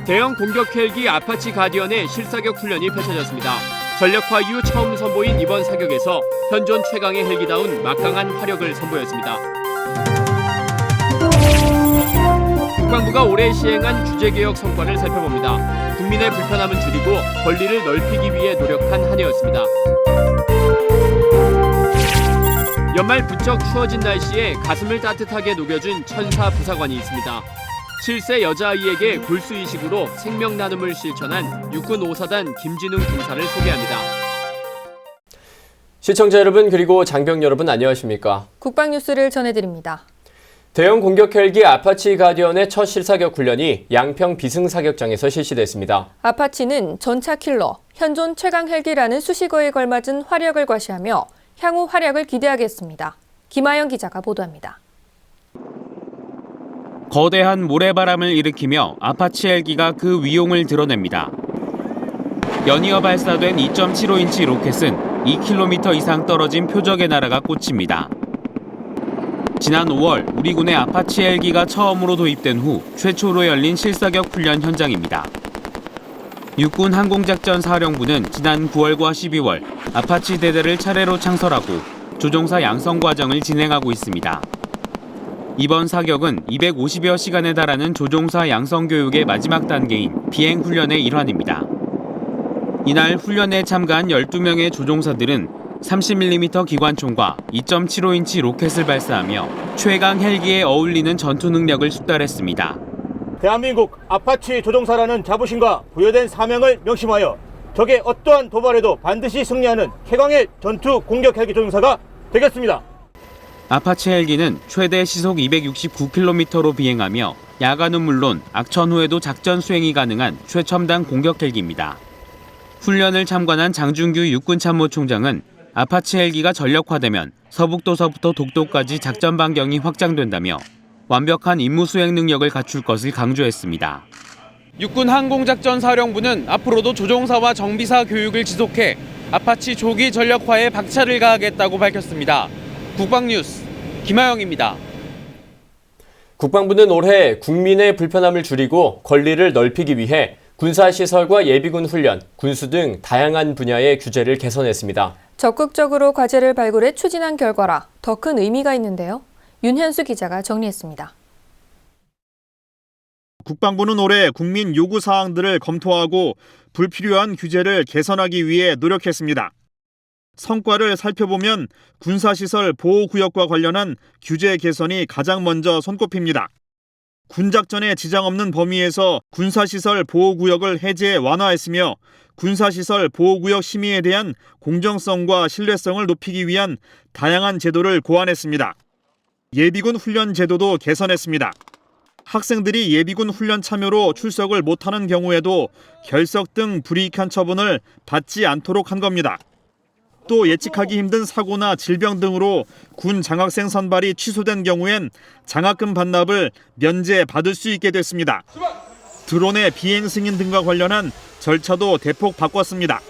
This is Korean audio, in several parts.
대형 공격 헬기 아파치 가디언의 실사격 훈련이 펼쳐졌습니다. 전력화 이후 처음 선보인 이번 사격에서 현존 최강의 헬기다운 막강한 화력을 선보였습니다. 국방부가 올해 시행한 규제개혁 성과를 살펴봅니다. 국민의 불편함을 줄이고 권리를 넓히기 위해 노력한 한 해였습니다. 연말 부쩍 추워진 날씨에 가슴을 따뜻하게 녹여준 천사 부사관이 있습니다. 7세 여자아이에게 골수이식으로 생명 나눔을 실천한 육군 5사단 김진웅 중사를 소개합니다. 시청자 여러분 그리고 장병 여러분 안녕하십니까? 국방뉴스를 전해드립니다. 대형 공격 헬기 아파치 가디언의 첫 실사격 훈련이 양평 비승사격장에서 실시됐습니다. 아파치는 전차 킬러, 현존 최강 헬기라는 수식어에 걸맞은 화력을 과시하며 향후 활약을 기대하겠습니다. 김하영 기자가 보도합니다. 거대한 모래바람을 일으키며 아파치 헬기가 그 위용을 드러냅니다. 연이어 발사된 2.75인치 로켓은 2km 이상 떨어진 표적의 나라가 꽂힙니다. 지난 5월 우리 군의 아파치 헬기가 처음으로 도입된 후 최초로 열린 실사격 훈련 현장입니다. 육군 항공작전사령부는 지난 9월과 12월 아파치 대대를 차례로 창설하고 조종사 양성 과정을 진행하고 있습니다. 이번 사격은 250여 시간에 달하는 조종사 양성 교육의 마지막 단계인 비행 훈련의 일환입니다. 이날 훈련에 참가한 12명의 조종사들은 30mm 기관총과 2.75인치 로켓을 발사하며 최강 헬기에 어울리는 전투 능력을 숙달했습니다. 대한민국 아파치 조종사라는 자부심과 부여된 사명을 명심하여 적의 어떠한 도발에도 반드시 승리하는 최강의 전투 공격 헬기 조종사가 되겠습니다. 아파치 헬기는 최대 시속 269km로 비행하며 야간은 물론 악천 후에도 작전 수행이 가능한 최첨단 공격 헬기입니다. 훈련을 참관한 장준규 육군참모총장은 아파치 헬기가 전력화되면 서북도서부터 독도까지 작전 반경이 확장된다며 완벽한 임무 수행 능력을 갖출 것을 강조했습니다. 육군 항공작전사령부는 앞으로도 조종사와 정비사 교육을 지속해 아파치 조기 전력화에 박차를 가하겠다고 밝혔습니다. 국방뉴스 김하영입니다. 국방부는 올해 국민의 불편함을 줄이고 권리를 넓히기 위해 군사시설과 예비군 훈련, 군수 등 다양한 분야의 규제를 개선했습니다. 적극적으로 과제를 발굴해 추진한 결과라 더 큰 의미가 있는데요. 윤현수 기자가 정리했습니다. 국방부는 올해 국민 요구 사항들을 검토하고 불필요한 규제를 개선하기 위해 노력했습니다. 성과를 살펴보면 군사시설 보호구역과 관련한 규제 개선이 가장 먼저 손꼽힙니다. 군작전에 지장 없는 범위에서 군사시설 보호구역을 해제 완화했으며 군사시설 보호구역 심의에 대한 공정성과 신뢰성을 높이기 위한 다양한 제도를 고안했습니다. 예비군 훈련 제도도 개선했습니다. 학생들이 예비군 훈련 참여로 출석을 못하는 경우에도 결석 등 불이익한 처분을 받지 않도록 한 겁니다. 또 예측하기 힘든 사고나 질병 등으로 군 장학생 선발이 취소된 경우엔 장학금 반납을 면제받을 수 있게 됐습니다. 드론의 비행 승인 등과 관련한 절차도 대폭 바꿨습니다.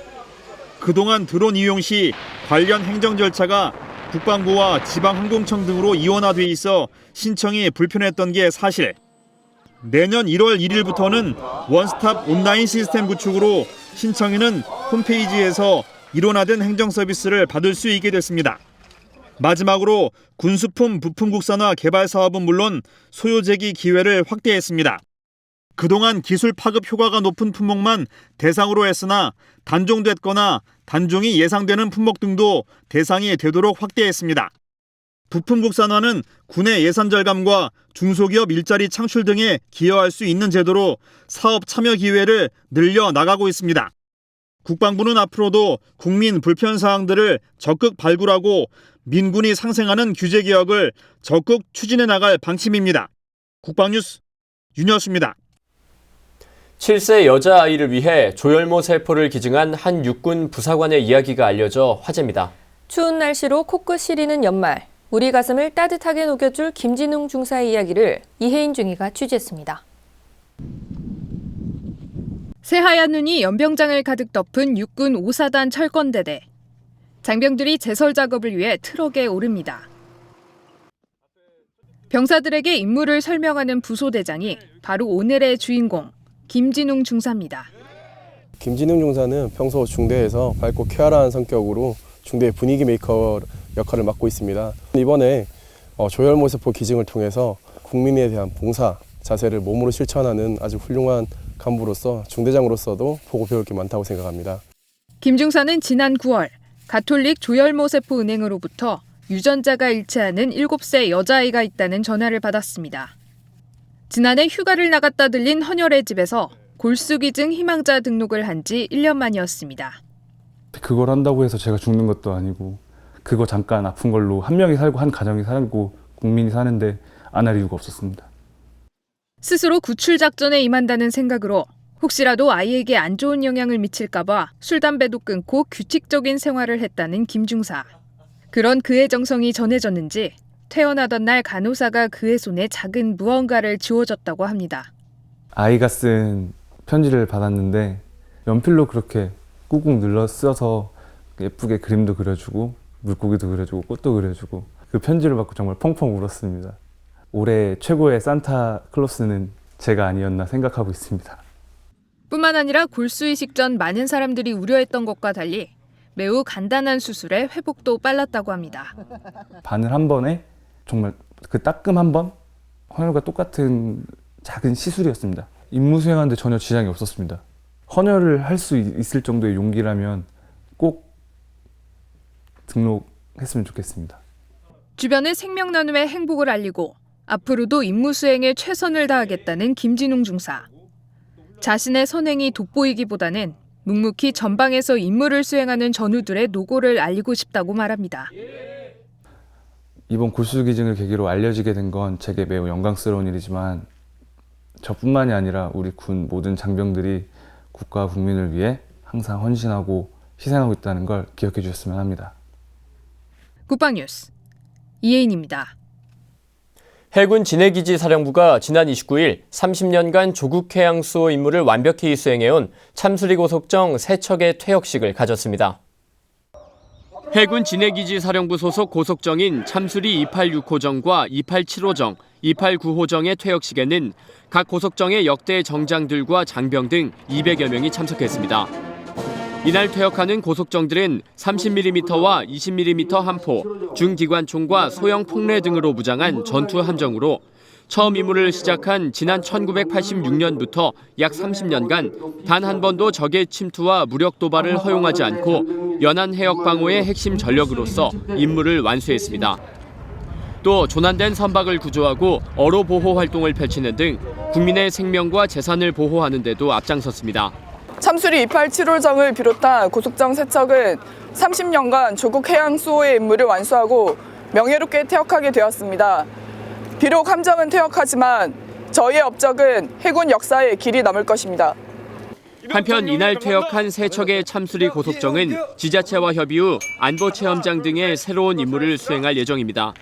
그동안 드론 이용 시 관련 행정 절차가 국방부와 지방항공청 등으로 이원화돼 있어 신청이 불편했던 게 사실. 내년 1월 1일부터는 원스톱 온라인 시스템 구축으로 신청인은 홈페이지에서 일원화된 행정 서비스를 받을 수 있게 됐습니다. 마지막으로 군수품 부품 국산화 개발 사업은 물론 소요제기 기회를 확대했습니다. 그동안 기술 파급 효과가 높은 품목만 대상으로 했으나 단종됐거나 단종이 예상되는 품목 등도 대상이 되도록 확대했습니다. 부품 국산화는 군의 예산 절감과 중소기업 일자리 창출 등에 기여할 수 있는 제도로 사업 참여 기회를 늘려 나가고 있습니다. 국방부는 앞으로도 국민 불편 사항들을 적극 발굴하고 민군이 상생하는 규제 개혁을 적극 추진해 나갈 방침입니다. 국방뉴스 윤여수입니다. 7세 여자아이를 위해 조혈모 세포를 기증한 한 육군 부사관의 이야기가 알려져 화제입니다. 추운 날씨로 코끝 시리는 연말, 우리 가슴을 따뜻하게 녹여줄 김진웅 중사의 이야기를 이혜인 중위가 취재했습니다. 새하얀 눈이 연병장을 가득 덮은 육군 5사단 철권대대. 장병들이 제설 작업을 위해 트럭에 오릅니다. 병사들에게 임무를 설명하는 부소대장이 바로 오늘의 주인공, 김진웅 중사입니다. 김진웅 중사는 평소 중대에서 밝고 쾌활한 성격으로 중대 분위기 메이커 역할을 맡고 있습니다. 이번에 조혈모세포 기증을 통해서 국민에 대한 봉사 자세를 몸으로 실천하는 아주 훌륭한 간부로서 중대장으로서도 보고 배울 게 많다고 생각합니다. 김 중사는 지난 9월 가톨릭 조혈모세포 은행으로부터 유전자가 일치하는 7세 여자아이가 있다는 전화를 받았습니다. 지난해 휴가를 나갔다 들린 헌혈의 집에서 골수기증 희망자 등록을 한 지 1년 만이었습니다. 그걸 한다고 해서 제가 죽는 것도 아니고 그거 잠깐 아픈 걸로 한 명이 살고 한 가정이 살고 국민이 사는데 안 할 이유가 없었습니다. 스스로 구출 작전에 임한다는 생각으로 혹시라도 아이에게 안 좋은 영향을 미칠까 봐 술, 담배도 끊고 규칙적인 생활을 했다는 김 중사. 그런 그의 정성이 전해졌는지 퇴원하던 날 간호사가 그의 손에 작은 무언가를 쥐어줬다고 합니다. 아이가 쓴 편지를 받았는데 연필로 그렇게 꾹꾹 눌러 써서 예쁘게 그림도 그려주고 물고기도 그려주고 꽃도 그려주고 그 편지를 받고 정말 펑펑 울었습니다. 올해 최고의 산타클로스는 제가 아니었나 생각하고 있습니다. 뿐만 아니라 골수이식 전 많은 사람들이 우려했던 것과 달리 매우 간단한 수술에 회복도 빨랐다고 합니다. 바늘 한 번에 정말 그 따끔 한 번 헌혈과 똑같은 작은 시술이었습니다. 임무 수행하는데 전혀 지장이 없었습니다. 헌혈을 할 수 있을 정도의 용기라면 꼭 등록했으면 좋겠습니다. 주변에 생명 나눔의 행복을 알리고 앞으로도 임무 수행에 최선을 다하겠다는 김진웅 중사. 자신의 선행이 돋보이기보다는 묵묵히 전방에서 임무를 수행하는 전우들의 노고를 알리고 싶다고 말합니다. 이번 골수기증을 계기로 알려지게 된 건 제게 매우 영광스러운 일이지만 저뿐만이 아니라 우리 군 모든 장병들이 국가와 국민을 위해 항상 헌신하고 희생하고 있다는 걸 기억해 주셨으면 합니다. 국방뉴스 이혜인입니다. 해군 진해기지 사령부가 지난 29일 30년간 조국 해양수호 임무를 완벽히 수행해온 참수리 고속정 3척의 퇴역식을 가졌습니다. 해군 진해기지 사령부 소속 고속정인 참수리 286호정과 287호정, 289호정의 퇴역식에는 각 고속정의 역대 정장들과 장병 등 200여 명이 참석했습니다. 이날 퇴역하는 고속정들은 30mm와 20mm 함포, 중기관총과 소형 폭례 등으로 무장한 전투 함정으로 처음 임무를 시작한 지난 1986년부터 약 30년간 단 한 번도 적의 침투와 무력 도발을 허용하지 않고 연안 해역 방어의 핵심 전력으로서 임무를 완수했습니다. 또 조난된 선박을 구조하고 어로 보호 활동을 펼치는 등 국민의 생명과 재산을 보호하는 데도 앞장섰습니다. 참수리 287호정을 비롯한 고속정 3척은 30년간 조국 해양 수호의 임무를 완수하고 명예롭게 퇴역하게 되었습니다. 비록 함정은 퇴역하지만 저희의 업적은 해군 역사에 길이 남을 것입니다. 한편 이날 퇴역한 3척의 참수리 고속정은 지자체와 협의 후 안보체험장 등의 새로운 임무를 수행할 예정입니다.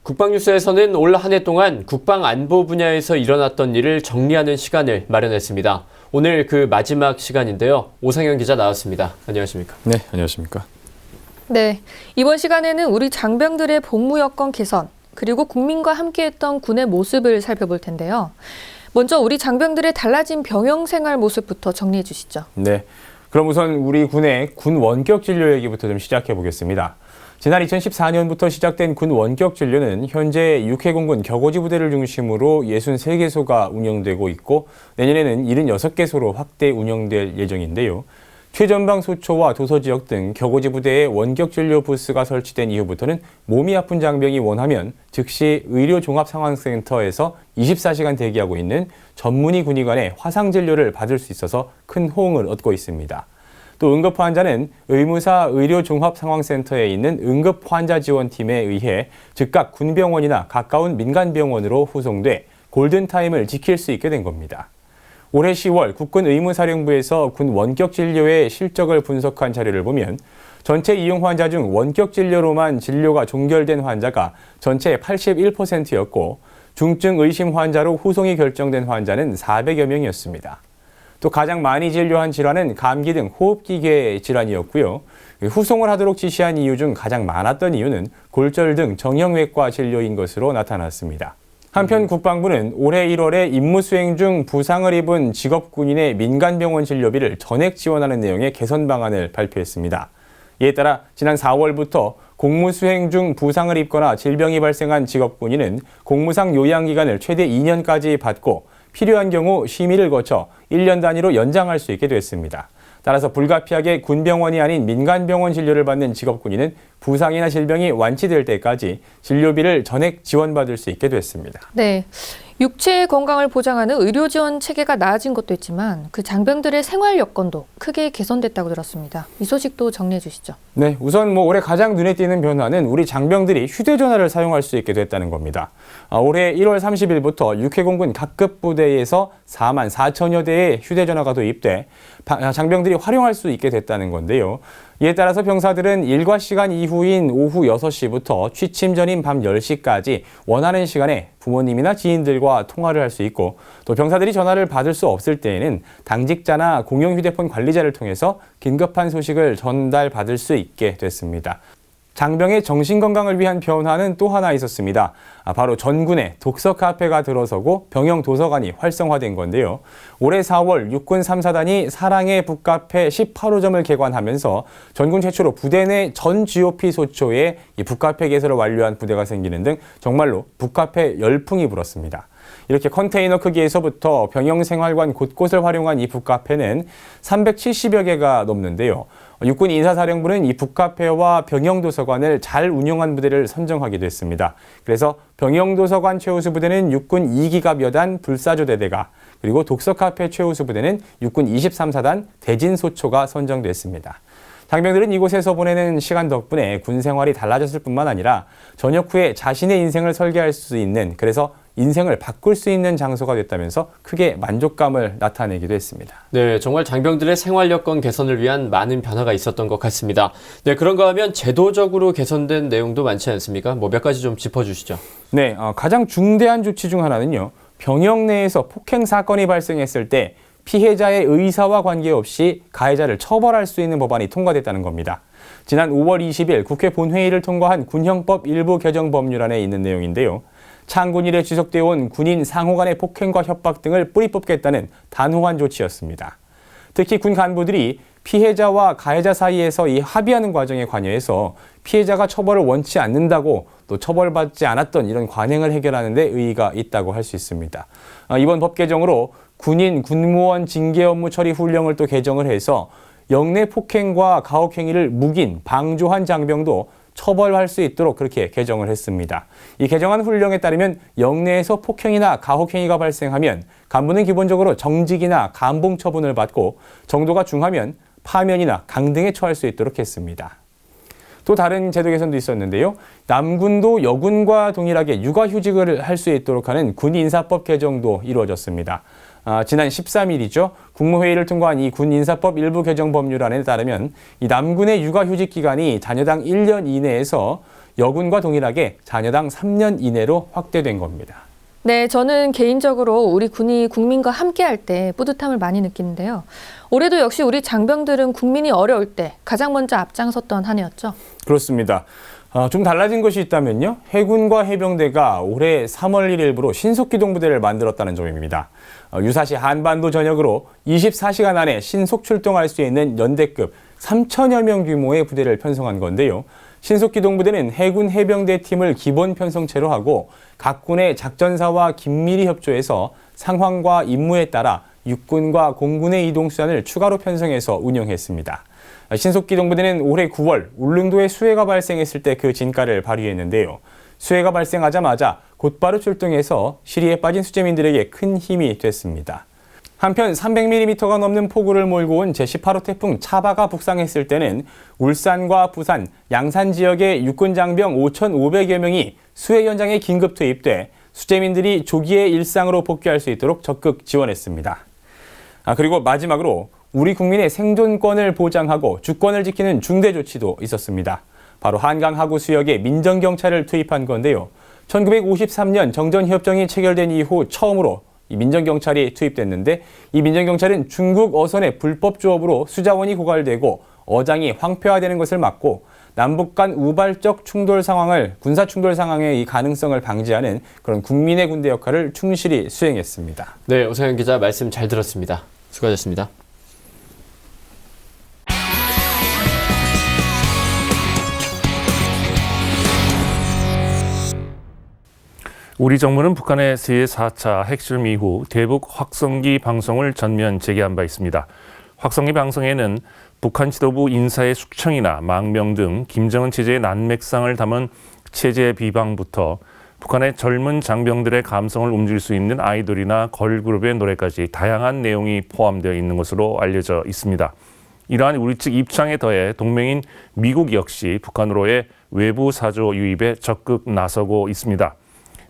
국방뉴스에서는 올 한 해 동안 국방 안보 분야에서 일어났던 일을 정리하는 시간을 마련했습니다. 오늘 그 마지막 시간인데요. 오상현 기자 나왔습니다. 안녕하십니까? 네, 안녕하십니까? 네, 이번 시간에는 우리 장병들의 복무 여건 개선, 그리고 국민과 함께했던 군의 모습을 살펴볼 텐데요. 먼저 우리 장병들의 달라진 병영 생활 모습부터 정리해 주시죠. 네, 그럼 우선 우리 군의 군 원격 진료 얘기부터 좀 시작해 보겠습니다. 지난 2014년부터 시작된 군 원격 진료는 현재 육해공군 격오지 부대를 중심으로 63개소가 운영되고 있고 내년에는 76개소로 확대 운영될 예정인데요. 최전방 소초와 도서지역 등 격오지 부대에 원격 진료 부스가 설치된 이후부터는 몸이 아픈 장병이 원하면 즉시 의료종합상황센터에서 24시간 대기하고 있는 전문의 군의관의 화상 진료를 받을 수 있어서 큰 호응을 얻고 있습니다. 또 응급 환자는 의무사 의료종합상황센터에 있는 응급환자지원팀에 의해 즉각 군병원이나 가까운 민간병원으로 후송돼 골든타임을 지킬 수 있게 된 겁니다. 올해 10월 국군 의무사령부에서 군 원격 진료의 실적을 분석한 자료를 보면 전체 이용 환자 중 원격 진료로만 진료가 종결된 환자가 전체 81%였고 중증 의심 환자로 후송이 결정된 환자는 400여 명이었습니다. 또 가장 많이 진료한 질환은 감기 등 호흡기계 질환이었고요. 후송을 하도록 지시한 이유 중 가장 많았던 이유는 골절 등 정형외과 진료인 것으로 나타났습니다. 한편 국방부는 올해 1월에 임무 수행 중 부상을 입은 직업군인의 민간병원 진료비를 전액 지원하는 내용의 개선 방안을 발표했습니다. 이에 따라 지난 4월부터 공무 수행 중 부상을 입거나 질병이 발생한 직업군인은 공무상 요양기간을 최대 2년까지 받고 필요한 경우 심의를 거쳐 1년 단위로 연장할 수 있게 됐습니다. 따라서 불가피하게 군병원이 아닌 민간병원 진료를 받는 직업군인은 부상이나 질병이 완치될 때까지 진료비를 전액 지원받을 수 있게 됐습니다. 네. 육체의 건강을 보장하는 의료 지원 체계가 나아진 것도 있지만 그 장병들의 생활 여건도 크게 개선됐다고 들었습니다. 이 소식도 정리해 주시죠. 네, 우선 올해 가장 눈에 띄는 변화는 우리 장병들이 휴대전화를 사용할 수 있게 됐다는 겁니다. 올해 1월 30일부터 육해공군 각급 부대에서 4만 4천여 대의 휴대전화가 도입돼 장병들이 활용할 수 있게 됐다는 건데요. 이에 따라서 병사들은 일과 시간 이후인 오후 6시부터 취침 전인 밤 10시까지 원하는 시간에 부모님이나 지인들과 통화를 할 수 있고 또 병사들이 전화를 받을 수 없을 때에는 당직자나 공용 휴대폰 관리자를 통해서 긴급한 소식을 전달받을 수 있게 됐습니다. 장병의 정신건강을 위한 변화는 또 하나 있었습니다. 바로 전군에 독서 카페가 들어서고 병영 도서관이 활성화된 건데요. 올해 4월 육군 3사단이 사랑의 북카페 18호점을 개관하면서 전군 최초로 부대 내 전 GOP 소초에 이 북카페 개설을 완료한 부대가 생기는 등 정말로 북카페 열풍이 불었습니다. 이렇게 컨테이너 크기에서부터 병영생활관 곳곳을 활용한 이 북카페는 370여 개가 넘는데요. 육군 인사사령부는 이 북카페와 병영도서관을 잘 운영한 부대를 선정하기도 했습니다. 그래서 병영도서관 최우수 부대는 육군 2기갑 여단 불사조대대가 그리고 독서카페 최우수 부대는 육군 23사단 대진소초가 선정됐습니다. 장병들은 이곳에서 보내는 시간 덕분에 군 생활이 달라졌을 뿐만 아니라 전역 후에 자신의 인생을 설계할 수 있는 그래서 인생을 바꿀 수 있는 장소가 됐다면서 크게 만족감을 나타내기도 했습니다. 네, 정말 장병들의 생활 여건 개선을 위한 많은 변화가 있었던 것 같습니다. 네, 그런가 하면 제도적으로 개선된 내용도 많지 않습니까? 몇 가지 좀 짚어주시죠. 네, 가장 중대한 조치 중 하나는요. 병영 내에서 폭행 사건이 발생했을 때 피해자의 의사와 관계없이 가해자를 처벌할 수 있는 법안이 통과됐다는 겁니다. 지난 5월 20일 국회 본회의를 통과한 군형법 일부 개정 법률안에 있는 내용인데요. 창군 이래 지속되어 온 군인 상호 간의 폭행과 협박 등을 뿌리 뽑겠다는 단호한 조치였습니다. 특히 군 간부들이 피해자와 가해자 사이에서 이 합의하는 과정에 관여해서 피해자가 처벌을 원치 않는다고 또 처벌받지 않았던 이런 관행을 해결하는 데 의의가 있다고 할 수 있습니다. 이번 법 개정으로 군인, 군무원 징계 업무 처리 훈령을 또 개정을 해서 영내 폭행과 가혹행위를 묵인, 방조한 장병도 처벌할 수 있도록 그렇게 개정을 했습니다. 이 개정안 훈령에 따르면 영내에서 폭행이나 가혹행위가 발생하면 간부는 기본적으로 정직이나 감봉 처분을 받고 정도가 중하면 파면이나 강등에 처할 수 있도록 했습니다. 또 다른 제도 개선도 있었는데요. 남군도 여군과 동일하게 육아휴직을 할 수 있도록 하는 군인사법 개정도 이루어졌습니다. 지난 13일이죠. 국무회의를 통과한 이 군인사법 일부 개정 법률안에 따르면 이 남군의 육아휴직 기간이 자녀당 1년 이내에서 여군과 동일하게 자녀당 3년 이내로 확대된 겁니다. 네, 저는 개인적으로 우리 군이 국민과 함께할 때 뿌듯함을 많이 느끼는데요. 올해도 역시 우리 장병들은 국민이 어려울 때 가장 먼저 앞장섰던 한 해였죠. 그렇습니다. 좀 달라진 것이 있다면요. 해군과 해병대가 올해 3월 1일부로 신속기동부대를 만들었다는 점입니다. 유사시 한반도 전역으로 24시간 안에 신속 출동할 수 있는 연대급 3천여 명 규모의 부대를 편성한 건데요. 신속기동부대는 해군 해병대 팀을 기본 편성체로 하고 각 군의 작전사와 긴밀히 협조해서 상황과 임무에 따라 육군과 공군의 이동수단을 추가로 편성해서 운영했습니다. 신속기동부대는 올해 9월 울릉도에 수해가 발생했을 때 그 진가를 발휘했는데요. 수해가 발생하자마자 곧바로 출동해서 시리에 빠진 수재민들에게 큰 힘이 됐습니다. 한편 300mm가 넘는 폭우를 몰고 온 제18호 태풍 차바가 북상했을 때는 울산과 부산, 양산 지역의 육군 장병 5,500여 명이 수해 현장에 긴급 투입돼 수재민들이 조기에 일상으로 복귀할 수 있도록 적극 지원했습니다. 그리고 마지막으로 우리 국민의 생존권을 보장하고 주권을 지키는 중대 조치도 있었습니다. 바로 한강 하구 수역에 민정경찰을 투입한 건데요. 1953년 정전협정이 체결된 이후 처음으로 이 민정경찰이 투입됐는데 이 민정경찰은 중국 어선의 불법 조업으로 수자원이 고갈되고 어장이 황폐화되는 것을 막고 남북 간 우발적 충돌 상황을 군사 충돌 상황의 이 가능성을 방지하는 그런 국민의 군대 역할을 충실히 수행했습니다. 네, 오상현 기자 말씀 잘 들었습니다. 수고하셨습니다. 우리 정부는 북한의 제4차 핵실험 이후 대북 확성기 방송을 전면 재개한 바 있습니다. 확성기 방송에는 북한 지도부 인사의 숙청이나 망명 등 김정은 체제의 난맥상을 담은 체제 비방부터 북한의 젊은 장병들의 감성을 움직일 수 있는 아이돌이나 걸그룹의 노래까지 다양한 내용이 포함되어 있는 것으로 알려져 있습니다. 이러한 우리 측 입장에 더해 동맹인 미국 역시 북한으로의 외부 사조 유입에 적극 나서고 있습니다.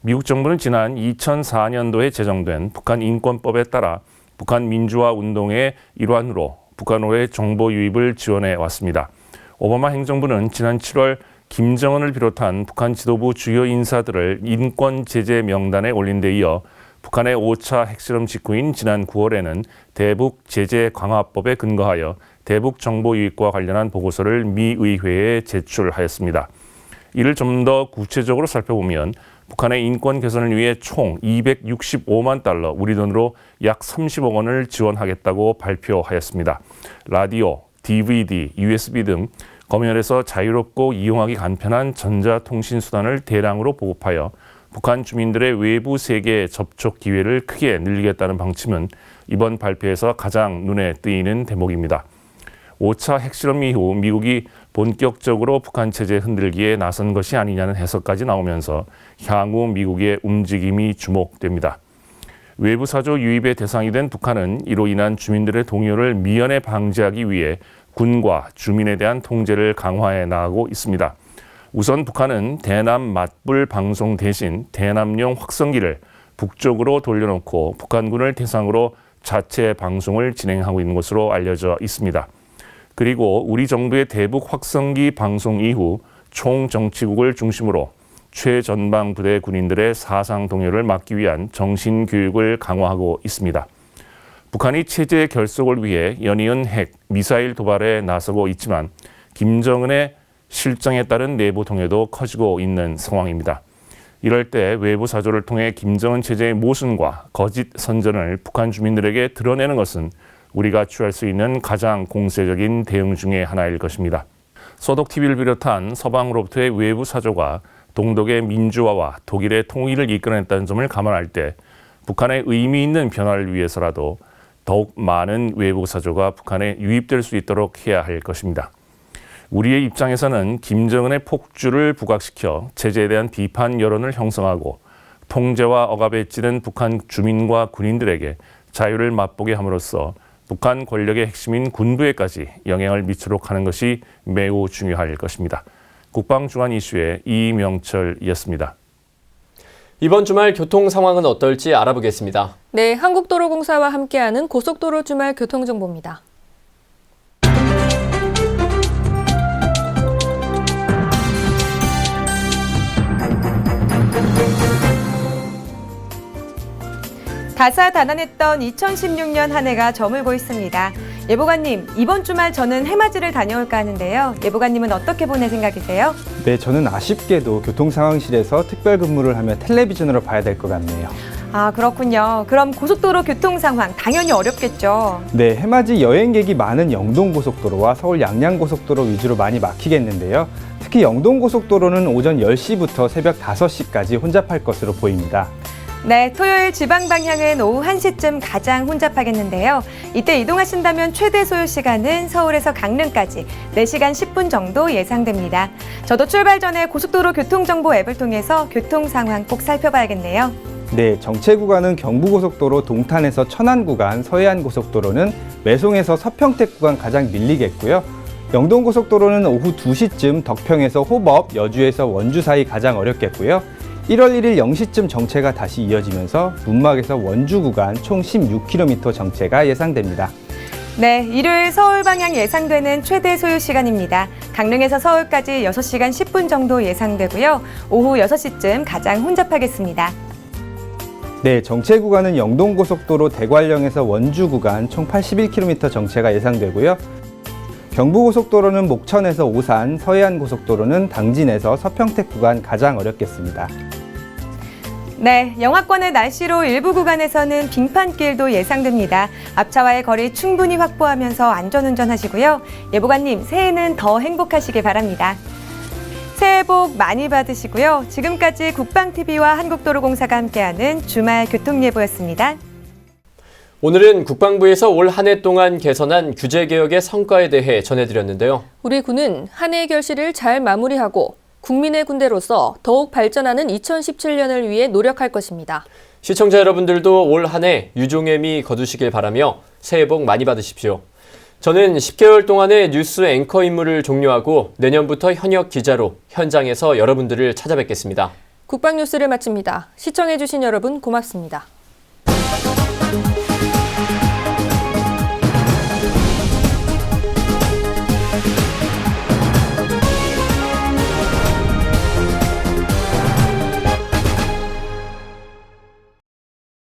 미국 정부는 지난 2004년도에 제정된 북한 인권법에 따라 북한 민주화 운동의 일환으로 북한으로의 정보 유입을 지원해 왔습니다. 오바마 행정부는 지난 7월 김정은을 비롯한 북한 지도부 주요 인사들을 인권 제재 명단에 올린 데 이어 북한의 5차 핵실험 직후인 지난 9월에는 대북 제재 강화법에 근거하여 대북 정보 유입과 관련한 보고서를 미 의회에 제출하였습니다. 이를 좀 더 구체적으로 살펴보면 북한의 인권 개선을 위해 총 265만 달러, 우리 돈으로 약 30억 원을 지원하겠다고 발표하였습니다. 라디오, DVD, USB 등 검열에서 자유롭고 이용하기 간편한 전자통신 수단을 대량으로 보급하여 북한 주민들의 외부 세계 접촉 기회를 크게 늘리겠다는 방침은 이번 발표에서 가장 눈에 띄는 대목입니다. 5차 핵실험 이후 미국이 본격적으로 북한 체제 흔들기에 나선 것이 아니냐는 해석까지 나오면서 향후 미국의 움직임이 주목됩니다. 외부 사조 유입의 대상이 된 북한은 이로 인한 주민들의 동요를 미연에 방지하기 위해 군과 주민에 대한 통제를 강화해 나가고 있습니다. 우선 북한은 대남 맞불 방송 대신 대남용 확성기를 북쪽으로 돌려놓고 북한군을 대상으로 자체 방송을 진행하고 있는 것으로 알려져 있습니다. 그리고 우리 정부의 대북 확성기 방송 이후 총정치국을 중심으로 최전방 부대 군인들의 사상 동요를 막기 위한 정신교육을 강화하고 있습니다. 북한이 체제 결속을 위해 연이은 핵, 미사일 도발에 나서고 있지만 김정은의 실정에 따른 내부 동요도 커지고 있는 상황입니다. 이럴 때 외부 사조를 통해 김정은 체제의 모순과 거짓 선전을 북한 주민들에게 드러내는 것은 우리가 취할 수 있는 가장 공세적인 대응 중의 하나일 것입니다. 소독TV를 비롯한 서방으로부터의 외부 사조가 동독의 민주화와 독일의 통일을 이끌어냈다는 점을 감안할 때 북한의 의미 있는 변화를 위해서라도 더욱 많은 외부 사조가 북한에 유입될 수 있도록 해야 할 것입니다. 우리의 입장에서는 김정은의 폭주를 부각시켜 체제에 대한 비판 여론을 형성하고 통제와 억압에 찌든 북한 주민과 군인들에게 자유를 맛보게 함으로써 북한 권력의 핵심인 군부에까지 영향을 미치도록 하는 것이 매우 중요할 것입니다. 국방주간 이슈의 이명철이었습니다. 이번 주말 교통 상황은 어떨지 알아보겠습니다. 네, 한국도로공사와 함께하는 고속도로 주말 교통정보입니다. 다사다난했던 2016년 한 해가 저물고 있습니다. 예보관님, 이번 주말 저는 해맞이를 다녀올까 하는데요. 예보관님은 어떻게 보낼 생각이세요? 네, 저는 아쉽게도 교통상황실에서 특별 근무를 하며 텔레비전으로 봐야 될 것 같네요. 아, 그렇군요. 그럼 고속도로 교통 상황 당연히 어렵겠죠. 네, 해맞이 여행객이 많은 영동고속도로와 서울 양양고속도로 위주로 많이 막히겠는데요. 특히 영동고속도로는 오전 10시부터 새벽 5시까지 혼잡할 것으로 보입니다. 네, 토요일 지방 방향은 오후 1시쯤 가장 혼잡하겠는데요. 이때 이동하신다면 최대 소요 시간은 서울에서 강릉까지 4시간 10분 정도 예상됩니다. 저도 출발 전에 고속도로 교통정보 앱을 통해서 교통 상황 꼭 살펴봐야겠네요. 네, 정체 구간은 경부고속도로 동탄에서 천안 구간, 서해안고속도로는 매송에서 서평택 구간 가장 밀리겠고요. 영동고속도로는 오후 2시쯤 덕평에서 호법, 여주에서 원주 사이 가장 어렵겠고요. 1월 1일 0시쯤 정체가 다시 이어지면서 문막에서 원주 구간 총 16km 정체가 예상됩니다. 네, 일요일 서울 방향 예상되는 최대 소요 시간입니다. 강릉에서 서울까지 6시간 10분 정도 예상되고요. 오후 6시쯤 가장 혼잡하겠습니다. 네, 정체 구간은 영동고속도로 대관령에서 원주 구간 총 81km 정체가 예상되고요. 경부고속도로는 목천에서 오산, 서해안고속도로는 당진에서 서평택 구간 가장 어렵겠습니다. 네, 영하권의 날씨로 일부 구간에서는 빙판길도 예상됩니다. 앞차와의 거리 충분히 확보하면서 안전운전하시고요. 예보관님, 새해는 더 행복하시길 바랍니다. 새해 복 많이 받으시고요. 지금까지 국방TV와 한국도로공사가 함께하는 주말 교통예보였습니다. 오늘은 국방부에서 올 한 해 동안 개선한 규제개혁의 성과에 대해 전해드렸는데요. 우리 군은 한 해의 결실을 잘 마무리하고 국민의 군대로서 더욱 발전하는 2017년을 위해 노력할 것입니다. 시청자 여러분들도 올 한 해 유종의 미 거두시길 바라며 새해 복 많이 받으십시오. 저는 10개월 동안의 뉴스 앵커 임무를 종료하고 내년부터 현역 기자로 현장에서 여러분들을 찾아뵙겠습니다. 국방뉴스를 마칩니다. 시청해주신 여러분 고맙습니다.